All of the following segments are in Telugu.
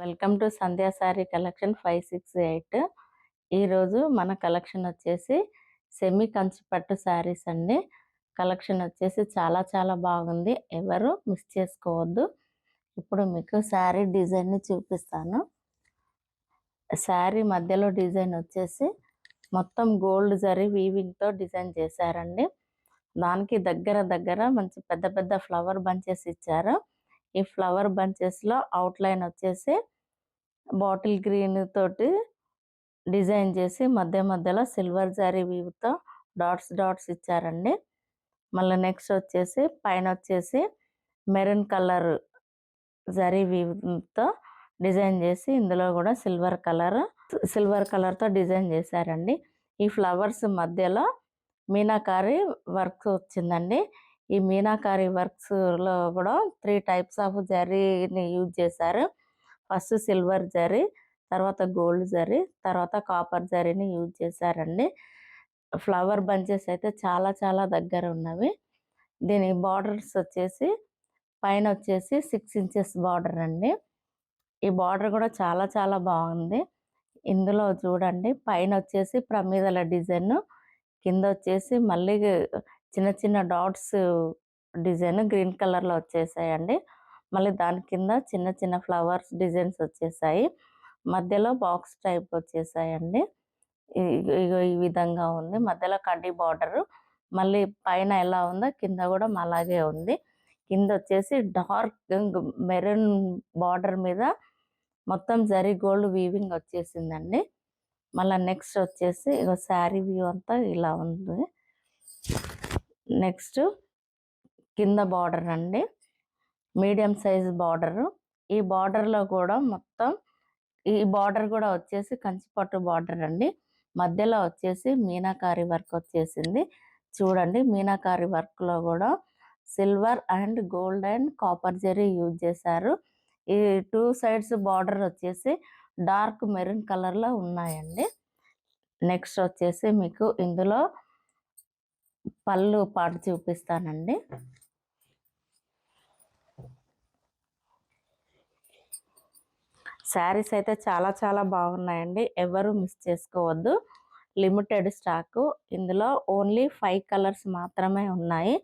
Welcome to Sandhya sari collection 568. ఈరోజు మన కలెక్షన్ వచ్చేసి సెమీ కంచి పట్టు శారీస్ అండి. కలెక్షన్ వచ్చేసి చాలా చాలా బాగుంది, ఎవరు మిస్ చేసుకోవద్దు. ఇప్పుడు మీకు శారీ డిజైన్ని చూపిస్తాను. శారీ మధ్యలో డిజైన్ వచ్చేసి మొత్తం గోల్డ్ జరీ వీవింగ్తో డిజైన్ చేశారండి. దానికి దగ్గర మంచి పెద్ద పెద్ద ఫ్లవర్ బంచెస్ ఇచ్చారు. ఈ ఫ్లవర్ బంచెస్లో అవుట్లైన్ వచ్చేసి బాటిల్ గ్రీన్ తోటి డిజైన్ చేసి మధ్యలో సిల్వర్ జరీ వీవ్తో డాట్స్ ఇచ్చారండి. మళ్ళీ నెక్స్ట్ వచ్చేసి పైన వచ్చేసి మెరూన్ కలర్ జరీ వీవ్తో డిజైన్ చేసి ఇందులో కూడా సిల్వర్ కలర్తో డిజైన్ చేశారండి. ఈ ఫ్లవర్స్ మధ్యలో మీనాకారి వర్క్ వచ్చిందండి. ఈ మీనాకారి వర్క్స్లో కూడా 3 టైప్స్ ఆఫ్ జరీని యూజ్ చేశారు. ఫస్ట్ సిల్వర్ జరీ, తర్వాత గోల్డ్ జరీ, తర్వాత కాపర్ జరీని యూజ్ చేశారండి. ఫ్లవర్ బంచెస్ అయితే చాలా చాలా దగ్గర ఉన్నవి. దీని బార్డర్స్ వచ్చేసి పైన వచ్చేసి 6 ఇంచెస్ బార్డర్ అండి. ఈ బార్డర్ కూడా చాలా చాలా బాగుంది. ఇందులో చూడండి పైన వచ్చేసి ప్రమిదల డిజైన్, కింద వచ్చేసి మళ్ళీ చిన్న చిన్న డాట్స్ డిజైన్ గ్రీన్ కలర్లో వచ్చేసాయండి. మళ్ళీ దాని కింద చిన్న చిన్న ఫ్లవర్స్ డిజైన్స్ వచ్చేసాయి. మధ్యలో బాక్స్ టైప్ వచ్చేసాయండి. ఈ విధంగా ఉంది. మధ్యలో కడ్డీ బార్డరు, మళ్ళీ పైన ఎలా ఉందో కింద కూడా అలాగే ఉంది. కింద వచ్చేసి డార్క్ మెరూన్ బార్డర్ మీద మొత్తం జరీ గోల్డ్ వీవింగ్ వచ్చేసిందండి. మళ్ళీ నెక్స్ట్ వచ్చేసి శారీ వ్యూ అంతా ఇలా ఉంది. నెక్స్ట్ కింద బార్డర్ అండి, మీడియం సైజ్ బార్డరు. ఈ బార్డర్లో కూడా మొత్తం ఈ బార్డర్ కూడా వచ్చేసి కంచిపట్టు బార్డర్ అండి. మధ్యలో వచ్చేసి మీనాకారి వర్క్ వచ్చేసింది. చూడండి మీనాకారి వర్క్లో కూడా silver and gold and copper zari use చేశారు. ఈ 2 సైడ్స్ బార్డర్ వచ్చేసి డార్క్ మెరూన్ కలర్లో ఉన్నాయండి. నెక్స్ట్ వచ్చేసి మీకు ఇందులో పళ్ళు పాటు చూపిస్తానండి. శారీస్ అయితే చాలా చాలా బాగున్నాయండి, ఎవరు మిస్ చేసుకోవద్దు. Limited stock. ఇందులో ఓన్లీ 5 కలర్స్ మాత్రమే ఉన్నాయి.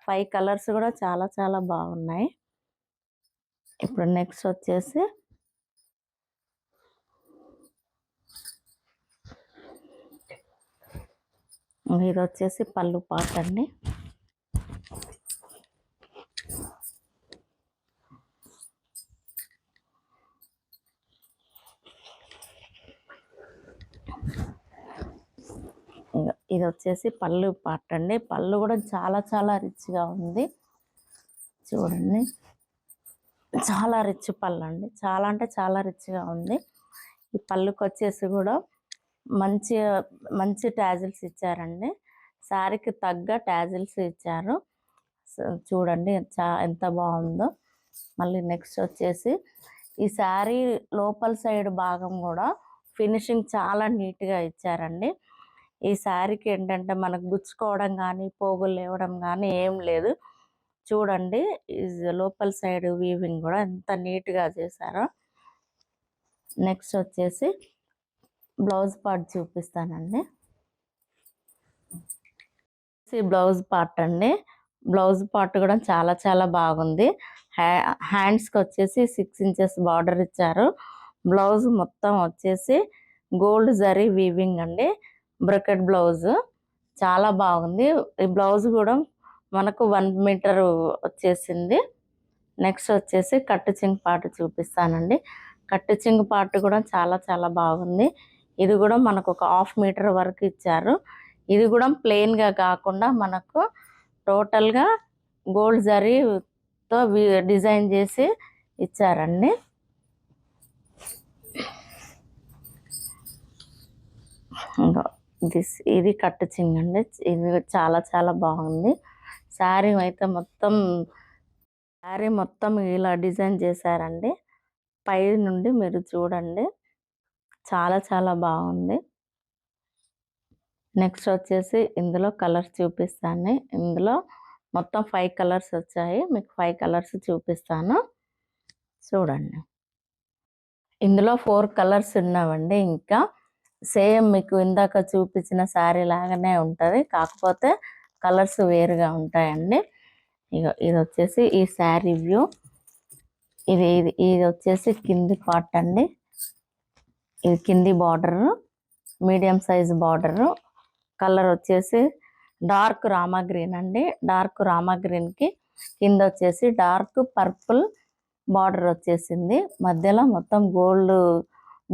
5 కలర్స్ కూడా చాలా చాలా బాగున్నాయి. ఇప్పుడు నెక్స్ట్ వచ్చేసి ఇది వచ్చేసి పళ్ళు పాట అండి. ఇది వచ్చేసి పళ్ళు పాట అండి. పళ్ళు కూడా చాలా చాలా రిచ్గా ఉంది. చూడండి చాలా రిచ్ పళ్ళు అండి, చాలా అంటే చాలా రిచ్గా ఉంది. ఈ పళ్ళుకి వచ్చేసి కూడా మంచి ట్యాజిల్స్ ఇచ్చారండి. శారీకి తగ్గ ట్యాజిల్స్ ఇచ్చారు. చూడండి ఎంత బాగుందో. మళ్ళీ నెక్స్ట్ వచ్చేసి ఈ శారీ లోపల సైడ్ భాగం కూడా ఫినిషింగ్ చాలా నీట్గా ఇచ్చారండి. ఈ శారీకి ఏంటంటే మనకు గుచ్చుకోవడం కానీ పోగులు లేవడం కానీ ఏం లేదు. చూడండి లోపల సైడ్ వీవింగ్ కూడా ఎంత నీట్గా చేశారో. నెక్స్ట్ వచ్చేసి బ్లౌజ్ పార్ట్ చూపిస్తానండి. బ్లౌజ్ పార్ట్ అండి. బ్లౌజ్ పార్ట్ కూడా చాలా చాలా బాగుంది. హ్యాండ్స్కి వచ్చేసి 6 ఇంచెస్ బార్డర్ ఇచ్చారు. బ్లౌజ్ మొత్తం వచ్చేసి గోల్డ్ జరీ వీవింగ్ అండి. బ్రకెట్ బ్లౌజ్ చాలా బాగుంది. ఈ బ్లౌజ్ కూడా మనకు 1 మీటర్ వచ్చేసింది. నెక్స్ట్ వచ్చేసి కట్టు చింగ్ పార్ట్ చూపిస్తానండి. కట్టు చింగ్ పార్ట్ కూడా చాలా చాలా బాగుంది. ఇది కూడా మనకు ఒక 1/2 మీటర్ వరకు ఇచ్చారు. ఇది కూడా ప్లెయిన్గా కాకుండా మనకు టోటల్గా గోల్డ్ జరీతో డిజైన్ చేసి ఇచ్చారండి. ఇది కట్టు చింగ్ అండి. ఇది చాలా చాలా బాగుంది. శారీ మొత్తం ఇలా డిజైన్ చేశారండి. పై నుండి మీరు చూడండి, చాలా చాలా బాగుంది. నెక్స్ట్ వచ్చేసి ఇందులో కలర్స్ చూపిస్తాను. ఇందులో మొత్తం 5 కలర్స్ వచ్చాయి. మీకు 5 కలర్స్ చూపిస్తాను, చూడండి. ఇందులో 4 కలర్స్ ఉన్నావండి. ఇంకా సేమ్ మీకు ఇందాక చూపించిన శారీ లాగానే ఉంటుంది, కాకపోతే కలర్స్ వేరుగా ఉంటాయండి. ఇది వచ్చేసి ఈ శారీ వ్యూ. ఇది ఇది ఇది వచ్చేసి కింది పార్ట్ అండి. ఇది కింది border, medium size border. Colour వచ్చేసి డార్క్ రామా గ్రీన్ అండి. డార్క్ రామా గ్రీన్కి కింద వచ్చేసి డార్క్ పర్పుల్ బార్డర్ వచ్చేసింది. మధ్యలో మొత్తం gold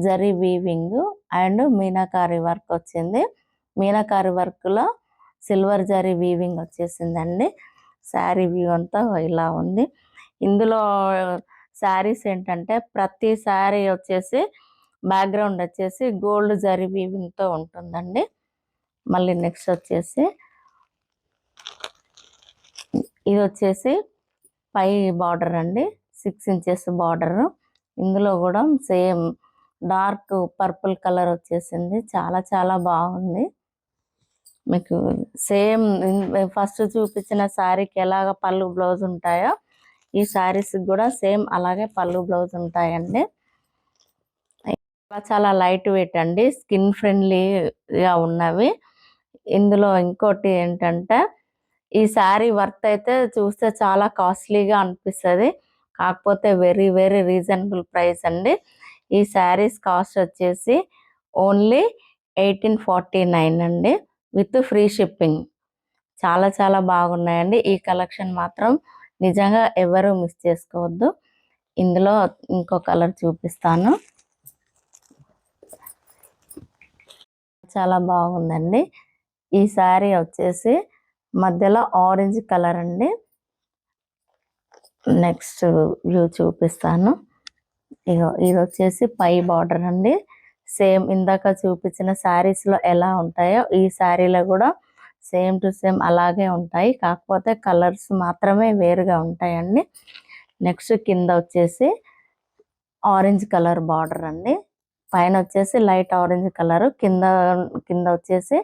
zari weaving and meenakari work వచ్చింది. మీనాకారి వర్క్లో సిల్వర్ జరీ వీవింగ్ వచ్చేసిందండి. శారీ వ్యూ అంతా ఇలా ఉంది. ఇందులో శారీస్ ఏంటంటే ప్రతి శారీ వచ్చేసి బ్యాక్గ్రౌండ్ వచ్చేసి గోల్డ్ జరీ వీవింగ్తో ఉంటుందండి. మళ్ళీ నెక్స్ట్ వచ్చేసి ఇది వచ్చేసి పై బార్డర్ అండి, 6 ఇంచెస్ బార్డర్. ఇందులో కూడా సేమ్ డార్క్ పర్పుల్ కలర్ వచ్చేసింది. చాలా చాలా బాగుంది. మీకు సేమ్ ఫస్ట్ చూపించిన శారీకి ఎలాగ పళ్ళు బ్లౌజ్ ఉంటాయో ఈ శారీస్కి కూడా సేమ్ అలాగే పళ్ళు బ్లౌజ్ ఉంటాయండి. చాలా లైట్ వెయిట్ అండి, స్కిన్ ఫ్రెండ్లీగా ఉన్నవి. ఇందులో ఇంకోటి ఏంటంటే ఈ శారీ వర్త్ అయితే చూస్తే చాలా కాస్ట్లీగా అనిపిస్తుంది, కాకపోతే వెరీ వెరీ రీజనబుల్ ప్రైస్ అండి. ఈ శారీస్ కాస్ట్ వచ్చేసి ఓన్లీ 1849 అండి, విత్ ఫ్రీ షిప్పింగ్. చాలా చాలా బాగున్నాయండి. ఈ కలెక్షన్ మాత్రం నిజంగా ఎవరు మిస్ చేసుకోవద్దు. ఇందులో ఇంకో కలర్ చూపిస్తాను. చాలా బాగుందండి. ఈ శారీ వచ్చేసి మధ్యలో ఆరెంజ్ కలర్ అండి. నెక్స్ట్ వ్యూ చూపిస్తాను. ఇది వచ్చేసి పై బార్డర్ అండి. సేమ్ ఇందాక చూపించిన శారీస్లో ఎలా ఉంటాయో ఈ శారీలో కూడా సేమ్ టు సేమ్ అలాగే ఉంటాయి, కాకపోతే కలర్స్ మాత్రమే వేరుగా ఉంటాయండి. నెక్స్ట్ కింద వచ్చేసి ఆరెంజ్ కలర్ బార్డర్ అండి. పైన వచ్చేసి లైట్ ఆరెంజ్ కలర్, కింద కింద వచ్చేసి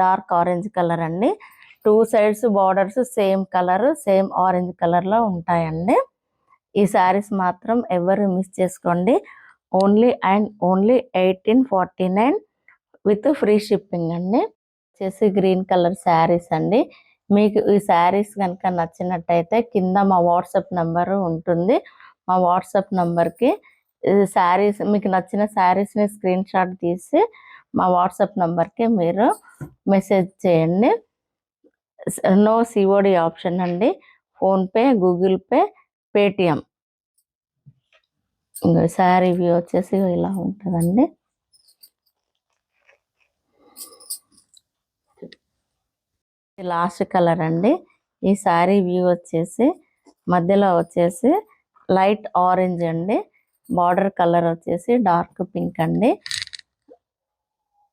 డార్క్ ఆరెంజ్ కలర్ అండి. 2 sides borders same colour, same orange కలర్లో ఉంటాయండి. ఈ శారీస్ మాత్రం ఎవరు మిస్ చేసుకోండి. Only and only 1849 with free shipping అండి. వచ్చేసి గ్రీన్ కలర్ శారీస్ అండి. మీకు ఈ శారీస్ కనుక నచ్చినట్టయితే కింద మా వాట్సాప్ నెంబరు ఉంటుంది. మా వాట్సాప్ నెంబర్కి శారీస్ మీకు నచ్చిన శారీస్ని స్క్రీన్ షాట్ తీసి మా వాట్సాప్ నెంబర్కి మీరు మెసేజ్ చేయండి. నో సిఓడి ఆప్షన్ అండి. PhonePe, Google pay, Paytm. Sari view వచ్చేసి ఇలా ఉంటుందండి. లాస్ట్ కలర్ అండి. ఈ శారీ వ్యూ వచ్చేసి మధ్యలో వచ్చేసి లైట్ ఆరెంజ్ అండి. బార్డర్ కలర్ వచ్చేసి డార్క్ పింక్ అండి.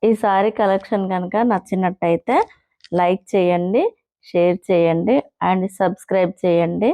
ఈ శారీ కలెక్షన్ కనుక నచ్చినట్టయితే లైక్ చేయండి, షేర్ చేయండి అండ్ సబ్స్క్రైబ్ చేయండి.